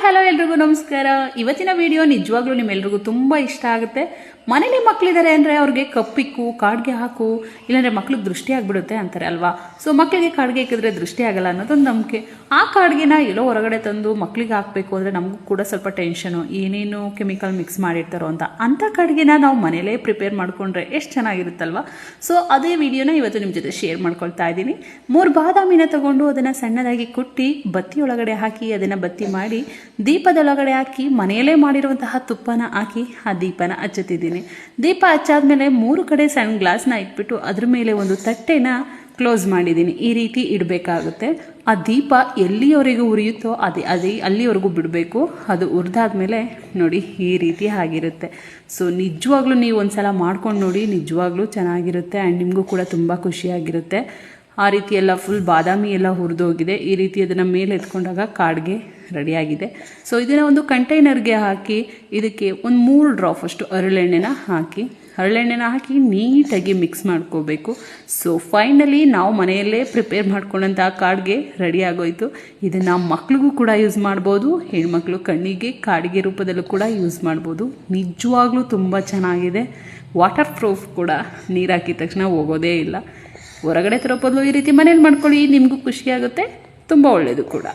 Hello ಎಲ್ರಿಗೂ ನಮಸ್ಕಾರ. ಇವತ್ತಿನ ವಿಡಿಯೋ ನಿಜವಾಗ್ಲೂ ನಿಮ್ಮೆಲ್ರಿಗೂ ತುಂಬ ಇಷ್ಟ ಆಗುತ್ತೆ. ಮನೇಲಿ ಮಕ್ಕಳಿದ್ದಾರೆ ಅಂದರೆ ಅವ್ರಿಗೆ ಕಪ್ಪಿಕ್ಕು ಕಾಡಿಗೆ ಹಾಕು, ಇಲ್ಲಾಂದರೆ ಮಕ್ಳಿಗೆ ದೃಷ್ಟಿ ಆಗಿಬಿಡುತ್ತೆ ಅಂತಾರೆ ಅಲ್ವಾ. ಸೊ ಮಕ್ಕಳಿಗೆ ಕಾಡಿಗೆ ಇಕ್ಕಿದ್ರೆ ದೃಷ್ಟಿ ಆಗಲ್ಲ ಅನ್ನೋದೊಂದು ನಂಬಿಕೆ. ಆ ಕಾಡಿಗೆನ ಎಲ್ಲೋ ಹೊರಗಡೆ ತಂದು ಮಕ್ಕಳಿಗೆ ಹಾಕಬೇಕು ಅಂದರೆ ನಮಗೂ ಕೂಡ ಸ್ವಲ್ಪ ಟೆನ್ಷನು, ಏನೇನು ಕೆಮಿಕಲ್ ಮಿಕ್ಸ್ ಮಾಡಿರ್ತಾರೋ ಅಂಥ ಕಾಡಿಗೆನ ನಾವು ಮನೇಲೇ ಪ್ರಿಪೇರ್ ಮಾಡಿಕೊಂಡ್ರೆ ಎಷ್ಟು ಚೆನ್ನಾಗಿರುತ್ತಲ್ವ. ಸೊ ಅದೇ ವಿಡಿಯೋನ ಇವತ್ತು ನಿಮ್ಮ ಜೊತೆ ಶೇರ್ ಮಾಡ್ಕೊಳ್ತಾ ಇದ್ದೀನಿ. 3 ಬಾದಾಮಿನ ತಗೊಂಡು ಅದನ್ನು ಸಣ್ಣದಾಗಿ ಕುಟ್ಟಿ ಬತ್ತಿ ಒಳಗಡೆ ಹಾಕಿ ಅದನ್ನು ಬತ್ತಿ ಮಾಡಿ ದೀಪದೊಳಗಡೆ ಹಾಕಿ ಮನೆಯಲ್ಲೇ ಮಾಡಿರುವಂತಹ ತುಪ್ಪನ ಹಾಕಿ ಆ ದೀಪನ ಹಚ್ಚುತ್ತಿದ್ದೀನಿ. ದೀಪ ಹಚ್ಚಾದ್ಮೇಲೆ 3 ಕಡೆ ಸಣ್ಣ ಗ್ಲಾಸ್ನ ಇಟ್ಬಿಟ್ಟು ಅದ್ರ ಮೇಲೆ ಒಂದು ತಟ್ಟೆನ ಕ್ಲೋಸ್ ಮಾಡಿದ್ದೀನಿ. ಈ ರೀತಿ ಇಡಬೇಕಾಗುತ್ತೆ. ಆ ದೀಪ ಎಲ್ಲಿಯವರೆಗೂ ಉರಿಯುತ್ತೋ ಅದೇ ಅಲ್ಲಿವರೆಗೂ ಬಿಡಬೇಕು. ಅದು ಉರಿದಾದ್ಮೇಲೆ ನೋಡಿ ಈ ರೀತಿ ಆಗಿರುತ್ತೆ. ಸೊ ನಿಜವಾಗ್ಲೂ ನೀವು ಒಂದ್ಸಲ ಮಾಡ್ಕೊಂಡು ನೋಡಿ, ನಿಜವಾಗ್ಲೂ ಚೆನ್ನಾಗಿರುತ್ತೆ ಆ್ಯಂಡ್ ನಿಮಗೂ ಕೂಡ ತುಂಬ ಖುಷಿಯಾಗಿರುತ್ತೆ. ಆ ರೀತಿ ಎಲ್ಲ ಫುಲ್ ಬಾದಾಮಿ ಎಲ್ಲ ಹುರಿದೋಗಿದೆ. ಈ ರೀತಿ ಅದನ್ನು ಮೇಲೆ ಎತ್ಕೊಂಡಾಗ ಕಾಡಿಗೆ ರೆಡಿಯಾಗಿದೆ. ಸೊ ಇದನ್ನು ಒಂದು ಕಂಟೈನರ್ಗೆ ಹಾಕಿ ಇದಕ್ಕೆ ಒಂದು 3 ಡ್ರಾಪ್ ಅಷ್ಟು ಹರಳೆಣ್ಣೆನ ಹಾಕಿ ನೀಟಾಗಿ ಮಿಕ್ಸ್ ಮಾಡ್ಕೋಬೇಕು. ಸೊ ಫೈನಲಿ ನಾವು ಮನೆಯಲ್ಲೇ ಪ್ರಿಪೇರ್ ಮಾಡ್ಕೊಂಡಂಥ ಕಾಡಿಗೆ ರೆಡಿ ಆಗೋಯ್ತು. ಇದನ್ನು ಮಕ್ಳಿಗೂ ಕೂಡ ಯೂಸ್ ಮಾಡ್ಬೋದು, ಹೆಣ್ಮಕ್ಳು ಕಣ್ಣಿಗೆ ಕಾಡಿಗೆ ರೂಪದಲ್ಲೂ ಕೂಡ ಯೂಸ್ ಮಾಡ್ಬೋದು. ನಿಜವಾಗ್ಲೂ ತುಂಬ ಚೆನ್ನಾಗಿದೆ. ವಾಟರ್ ಪ್ರೂಫ್ ಕೂಡ, ನೀರು ಹಾಕಿದ ತಕ್ಷಣ ಹೋಗೋದೇ ಇಲ್ಲ. ಹೊರಗಡೆ ತರೋ ಬದಲು ಈ ರೀತಿ ಮನೇಲಿ ಮಾಡ್ಕೊಳ್ಳಿ, ನಿಮಗೂ ಖುಷಿಯಾಗುತ್ತೆ, ತುಂಬ ಒಳ್ಳೆಯದು ಕೂಡ.